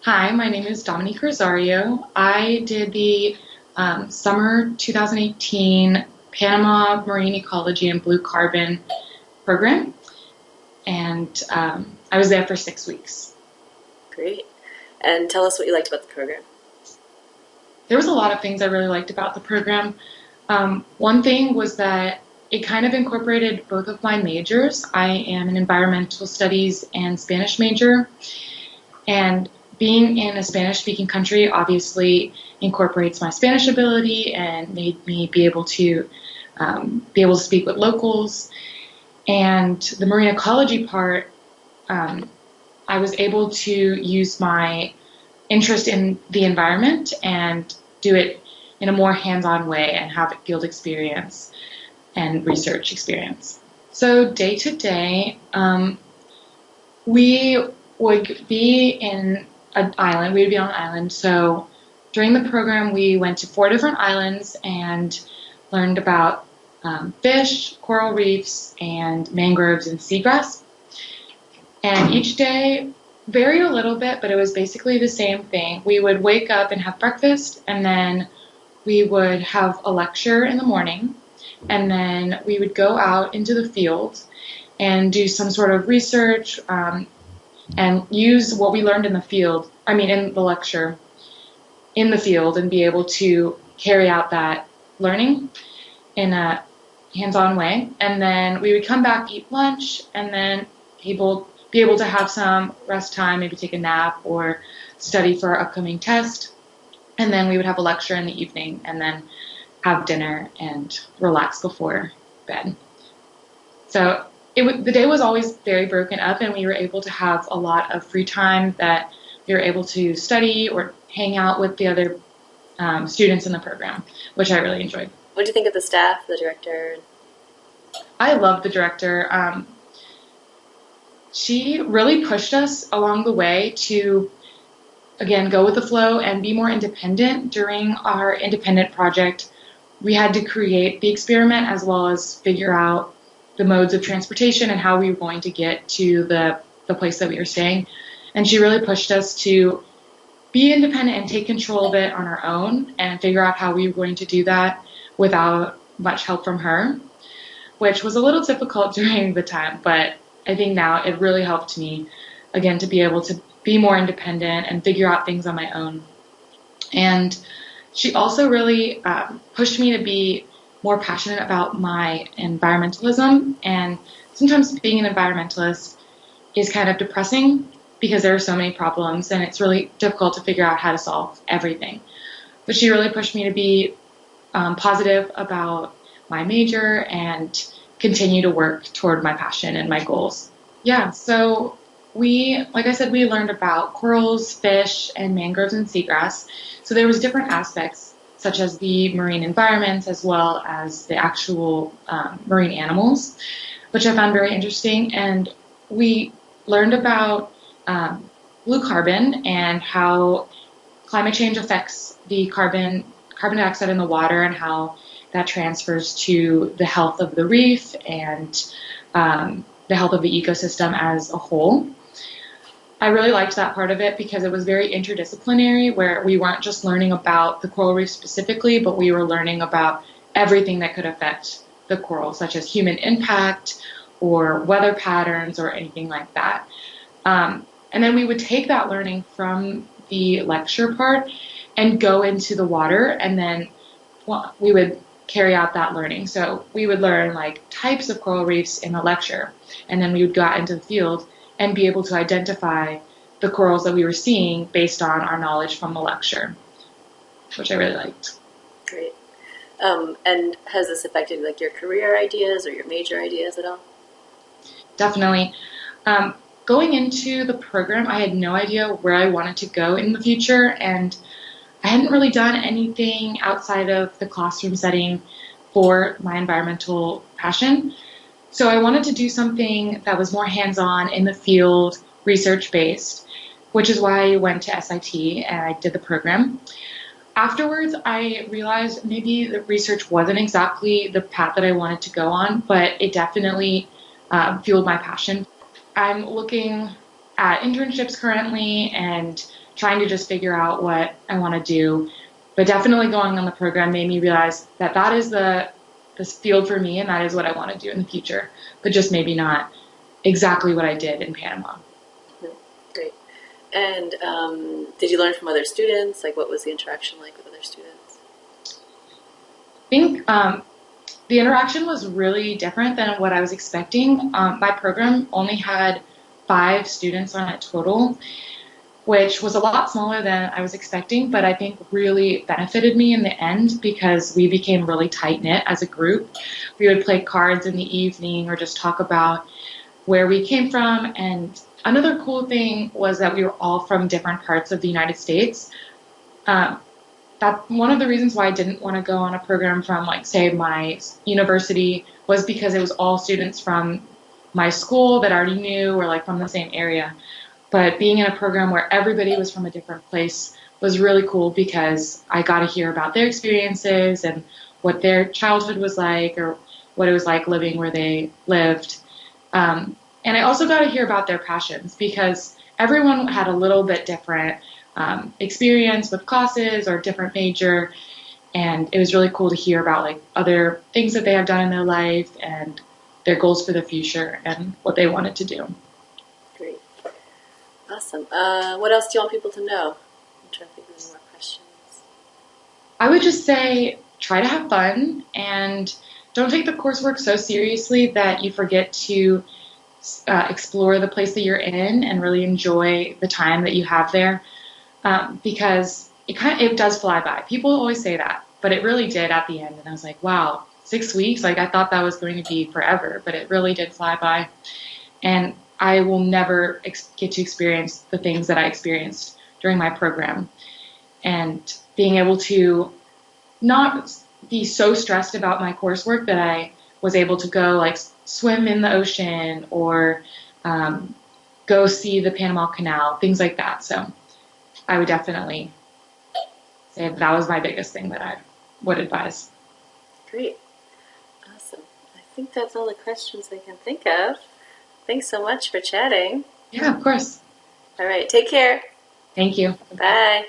Hi, my name is Dominique R. I did the summer 2018 Panama Marine Ecology and Blue Carbon program, and I was there for 6 weeks. Great. And tell us what you liked about the program. There was a lot of things I really liked about the program. One thing was that it kind of incorporated both of my majors. I am an environmental studies and Spanish major, and being in a Spanish-speaking country obviously incorporates my Spanish ability and made me be able to speak with locals. And the marine ecology part, I was able to use my interest in the environment and do it in a more hands-on way and have field experience and research experience. So day to day, we would be in an island. We would be on an island. So during the program, we went to 4 different islands and learned about fish, coral reefs, and mangroves and seagrass. And each day varied a little bit, but it was basically the same thing. We would wake up and have breakfast, and then we would have a lecture in the morning, and then we would go out into the field and do some sort of research, and use what we learned in the field, in the lecture, in the field, and be able to carry out that learning in a hands-on way. And then we would come back, eat lunch, and then be able to have some rest time, maybe take a nap or study for our upcoming test. And then we would have a lecture in the evening and then have dinner and relax before bed. So the day was always very broken up, and we were able to have a lot of free time that we were able to study or hang out with the other students in the program, which I really enjoyed. What do you think of the staff, the director? I love the director. She really pushed us along the way to, again, go with the flow and be more independent. During our independent project, we had to create the experiment as well as figure out the modes of transportation and how we were going to get to the place that we were staying. And she really pushed us to be independent and take control of it on our own and figure out how we were going to do that without much help from her, which was a little difficult during the time, but I think now it really helped me, again, to be able to be more independent and figure out things on my own. And she also really pushed me to be more passionate about my environmentalism. And sometimes being an environmentalist is kind of depressing because there are so many problems and it's really difficult to figure out how to solve everything. But she really pushed me to be positive about my major and continue to work toward my passion and my goals. Yeah, so like I said, we learned about corals, fish, and mangroves and seagrass. So there was different aspects, such as the marine environments as well as the actual marine animals, which I found very interesting. And we learned about blue carbon and how climate change affects the carbon dioxide in the water and how that transfers to the health of the reef and the health of the ecosystem as a whole. I really liked that part of it because it was very interdisciplinary, where we weren't just learning about the coral reef specifically, but we were learning about everything that could affect the coral, such as human impact or weather patterns or anything like that. And then we would take that learning from the lecture part and go into the water, and then we would carry out that learning. So we would learn like types of coral reefs in the lecture, and then we would go out into the field and be able to identify the corals that we were seeing based on our knowledge from the lecture, which I really liked. Great. And has this affected like your career ideas or your major ideas at all? Definitely. Going into the program, I had no idea where I wanted to go in the future, and I hadn't really done anything outside of the classroom setting for my environmental passion. So I wanted to do something that was more hands-on in the field, research-based, which is why I went to SIT and I did the program. Afterwards, I realized maybe the research wasn't exactly the path that I wanted to go on, but it definitely fueled my passion. I'm looking at internships currently and trying to just figure out what I want to do. But definitely going on the program made me realize that that is this field for me and that is what I want to do in the future, but just maybe not exactly what I did in Panama. Mhm. Great. And did you learn from other students? Like, what was the interaction like with other students? I think the interaction was really different than what I was expecting. My program only had 5 students on it total, which was a lot smaller than I was expecting, but I think really benefited me in the end because we became really tight knit as a group. We would play cards in the evening or just talk about where we came from. And another cool thing was that we were all from different parts of the United States. Um, that one of the reasons why I didn't want to go on a program from, like, say, my university was because it was all students from my school that I already knew or like from the same area. But being in a program where everybody was from a different place was really cool because I got to hear about their experiences and what their childhood was like or what it was like living where they lived. And I also got to hear about their passions because everyone had a little bit different experience with classes or different major. And it was really cool to hear about like other things that they have done in their life and their goals for the future and what they wanted to do. Great. Awesome. What else do you want people to know? I'm trying to think of any more questions. I would just say try to have fun and don't take the coursework so seriously that you forget to explore the place that you're in and really enjoy the time that you have there because it does fly by. People always say that, but it really did at the end. And I was like, wow, 6 weeks? Like I thought that was going to be forever, but it really did fly by. And I will never get to experience the things that I experienced during my program. And being able to not be so stressed about my coursework that I was able to go like swim in the ocean or go see the Panama Canal, things like that. So I would definitely say that was my biggest thing that I would advise. Great. Awesome. I think that's all the questions I can think of. Thanks so much for chatting. Yeah, of course. All right. Take care. Thank you. Bye.